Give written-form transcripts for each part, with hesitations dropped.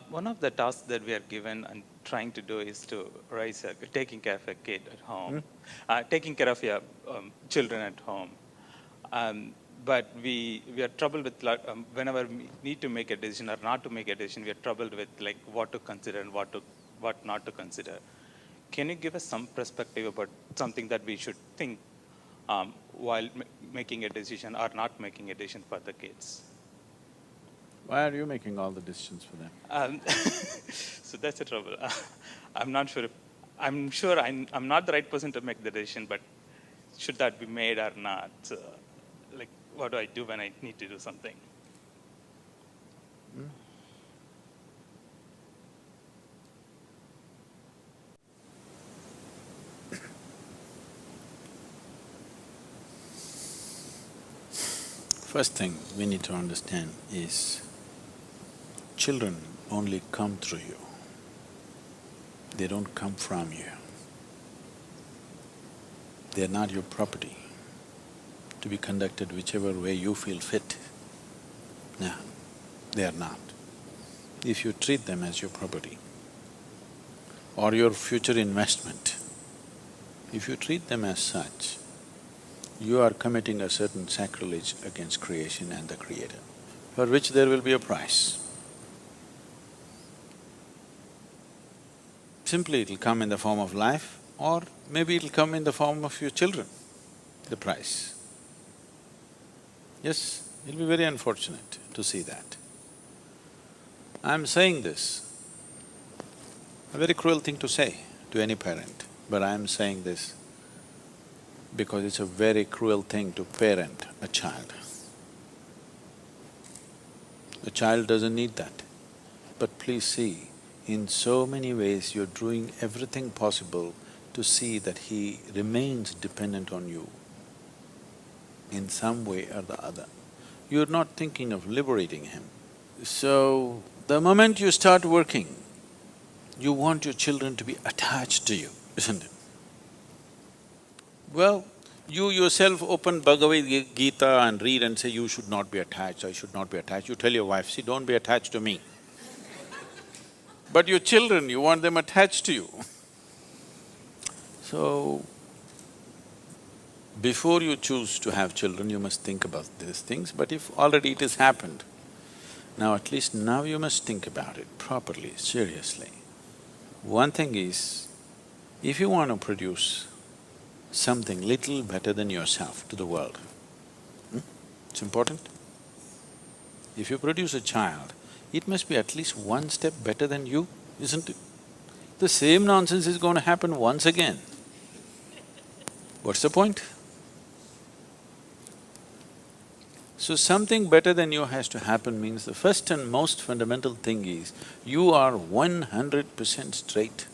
One of the tasks that we are given and trying to do is to taking care of a kid at home, taking care of your children at home. But we are troubled with whenever we need to make a decision or not to make a decision, we are troubled with like what to consider and what not to consider. Can you give us some perspective about something that we should think while making a decision or not making a decision for the kids? Why are you making all the decisions for them? So that's the trouble. I'm not sure if, I'm sure I'm not the right person to make the decision, but should that be made or not? Like, what do I do when I need to do something? First thing we need to understand is children only come through you. They don't come from you. They're not your property to be conducted whichever way you feel fit. No, they are not. If you treat them as your property or your future investment, if you treat them as such, you are committing a certain sacrilege against creation and the Creator, for which there will be a price. Simply it'll come in the form of life, or maybe it'll come in the form of your children, the price. Yes, it'll be very unfortunate to see that. I'm saying this, a very cruel thing to say to any parent, but I'm saying this because it's a very cruel thing to parent a child. A child doesn't need that. But please see, in so many ways you're doing everything possible to see that he remains dependent on you in some way or the other. You're not thinking of liberating him. So, the moment you start working, you want your children to be attached to you, isn't it? Well, you yourself open Bhagavad Gita and read and say, you should not be attached, I should not be attached. You tell your wife, see, don't be attached to me. But your children, you want them attached to you. So, before you choose to have children, you must think about these things, but if already it has happened, now at least now you must think about it properly, seriously. One thing is, if you want to produce something little better than yourself to the world, it's important. If you produce a child, it must be at least one step better than you, isn't it? The same nonsense is going to happen once again. What's the point? So something better than you has to happen means the first and most fundamental thing is, you are 100% straight.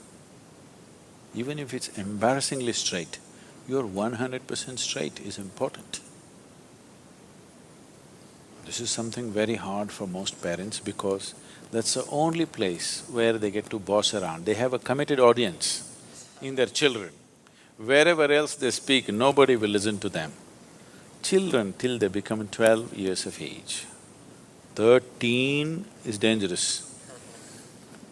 Even if it's embarrassingly straight, you're 100% straight is important. This is something very hard for most parents because that's the only place where they get to boss around. They have a committed audience in their children. Wherever else they speak, nobody will listen to them. Children till they become 12 years of age. 13 is dangerous.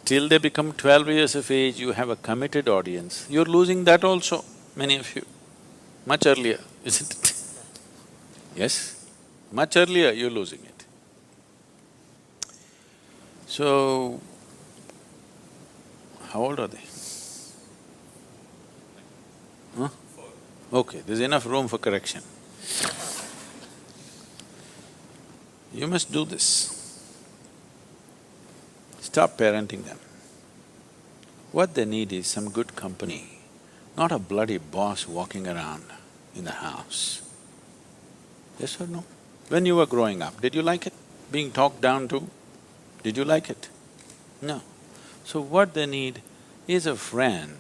Till they become 12 years of age, you have a committed audience. You're losing that also, many of you. Much earlier, isn't it? Yes, much earlier you're losing it. So, how old are they? Huh? Okay, there's enough room for correction. You must do this. Stop parenting them. What they need is some good company, not a bloody boss walking around in the house. Yes or no? When you were growing up, did you like it? Being talked down to? Did you like it? No. So what they need is a friend.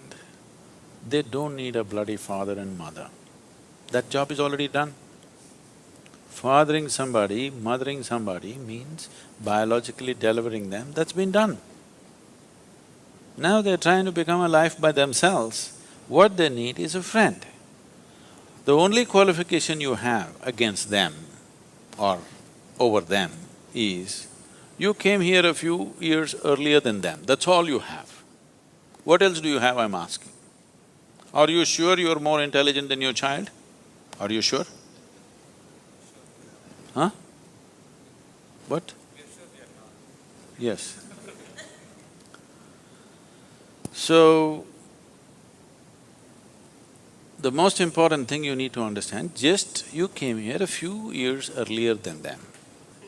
They don't need a bloody father and mother. That job is already done. Fathering somebody, mothering somebody means biologically delivering them, that's been done. Now they're trying to become a life by themselves. What they need is a friend. The only qualification you have against them or over them is, You came here a few years earlier than them, that's all you have. What else do you have, I'm asking? Are you sure you're more intelligent than your child? Are you sure? Huh? What? Yes. So, the most important thing you need to understand, just you came here a few years earlier than them.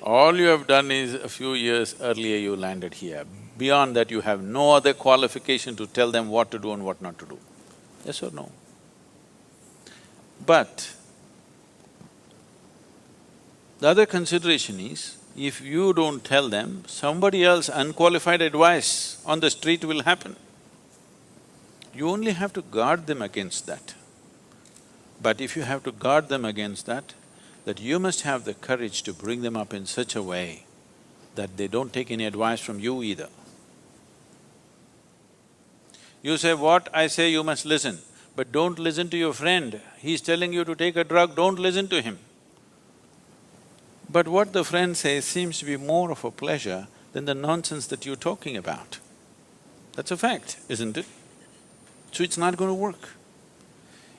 All you have done is a few years earlier you landed here. Beyond that, you have no other qualification to tell them what to do and what not to do. Yes or no? But the other consideration is, if you don't tell them, somebody else unqualified advice on the street will happen. You only have to guard them against that. But if you have to guard them against that, you must have the courage to bring them up in such a way that they don't take any advice from you either. You say, what I say you must listen, but don't listen to your friend. He's telling you to take a drug, don't listen to him. But what the friend says seems to be more of a pleasure than the nonsense that you're talking about. That's a fact, isn't it? So it's not going to work.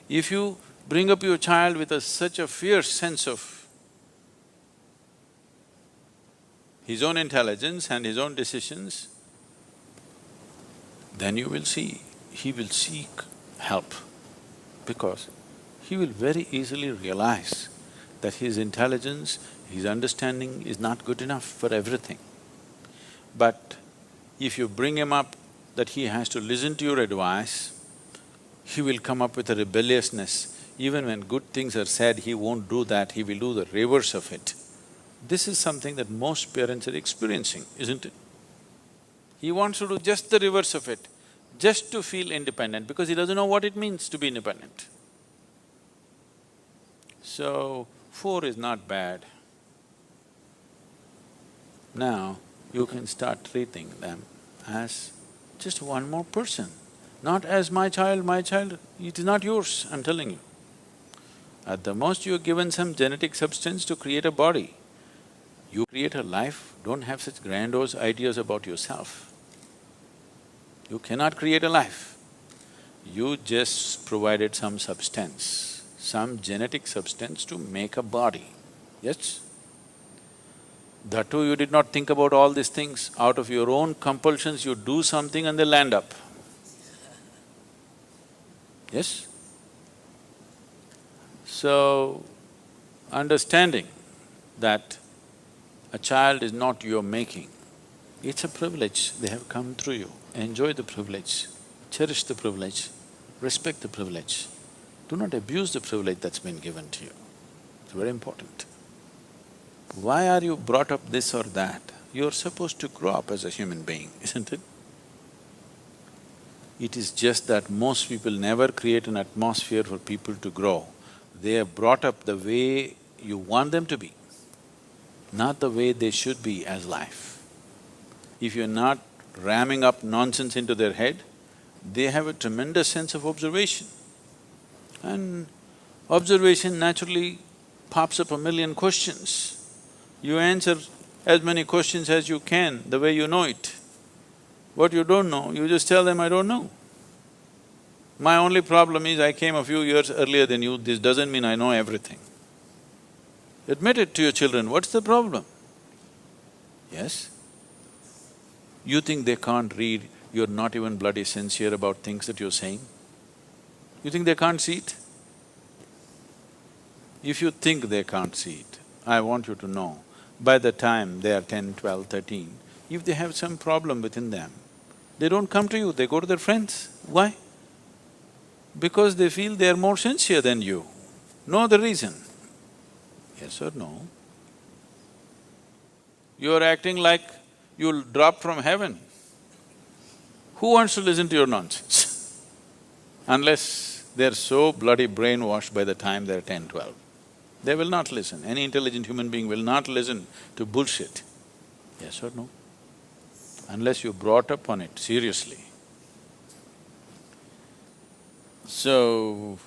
If you bring up your child with such a fierce sense of his own intelligence and his own decisions, then you will see, he will seek help, because he will very easily realize that his intelligence, his understanding is not good enough for everything. But if you bring him up that he has to listen to your advice, he will come up with a rebelliousness. Even when good things are said, he won't do that, he will do the reverse of it. This is something that most parents are experiencing, isn't it? He wants to do just the reverse of it, just to feel independent, because he doesn't know what it means to be independent. So, 4 is not bad. Now, you can start treating them as just one more person, not as my child, it is not yours, I'm telling you. At the most, you're given some genetic substance to create a body. You create a life, don't have such grandiose ideas about yourself. You cannot create a life. You just provided some substance, some genetic substance to make a body, yes? That too, you did not think about all these things. Out of your own compulsions, you do something and they land up. Yes? So, understanding that a child is not your making, it's a privilege, they have come through you. Enjoy the privilege, cherish the privilege, respect the privilege. Do not abuse the privilege that's been given to you. It's very important. Why are you brought up this or that? You're supposed to grow up as a human being, isn't it? It is just that most people never create an atmosphere for people to grow. They are brought up the way you want them to be, not the way they should be as life. If you're not ramming up nonsense into their head, they have a tremendous sense of observation. And observation naturally pops up a million questions. You answer as many questions as you can, the way you know it. What you don't know, you just tell them, I don't know. My only problem is I came a few years earlier than you, this doesn't mean I know everything. Admit it to your children, what's the problem? Yes? You think they can't read, you're not even bloody sincere about things that you're saying? You think they can't see it? If you think they can't see it, I want you to know, by the time they are 10, 12, 13, if they have some problem within them, they don't come to you, they go to their friends. Why? Because they feel they are more sincere than you. No other reason. Yes or no? You're acting like you'll drop from heaven. Who wants to listen to your nonsense? Unless they're so bloody brainwashed by the time they're 10, 12. They will not listen. Any intelligent human being will not listen to bullshit. Yes or no? Unless you're brought up on it seriously. So,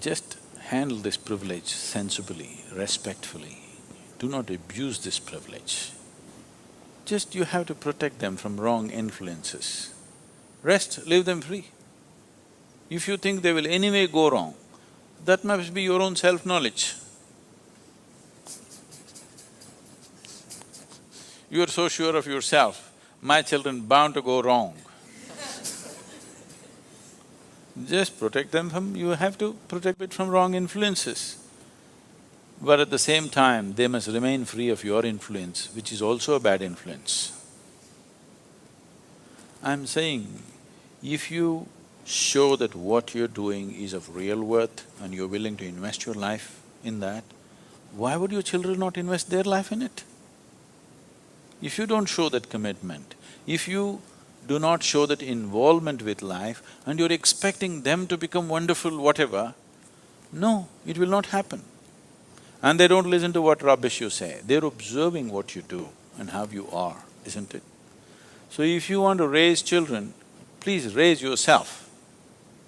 just handle this privilege sensibly, respectfully. do not abuse this privilege. Just you have to protect them from wrong influences. Rest, leave them free. If you think they will anyway go wrong, that must be your own self-knowledge. You are so sure of yourself, my children bound to go wrong. Just protect them from… you have to protect it from wrong influences. But at the same time, they must remain free of your influence, which is also a bad influence. I'm saying, if you show that what you're doing is of real worth and you're willing to invest your life in that, why would your children not invest their life in it? If you don't show that commitment, if you do not show that involvement with life and you're expecting them to become wonderful whatever, no, it will not happen. And they don't listen to what rubbish you say, they're observing what you do and how you are, isn't it? So if you want to raise children, please raise yourself.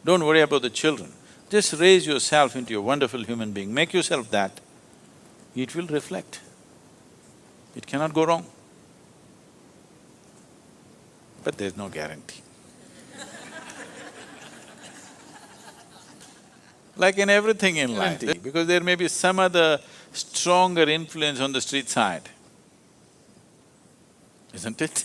Don't worry about the children, just raise yourself into a wonderful human being, make yourself that, it will reflect. It cannot go wrong. But there's no guarantee. Like in everything in life, because there may be some other stronger influence on the street side, isn't it?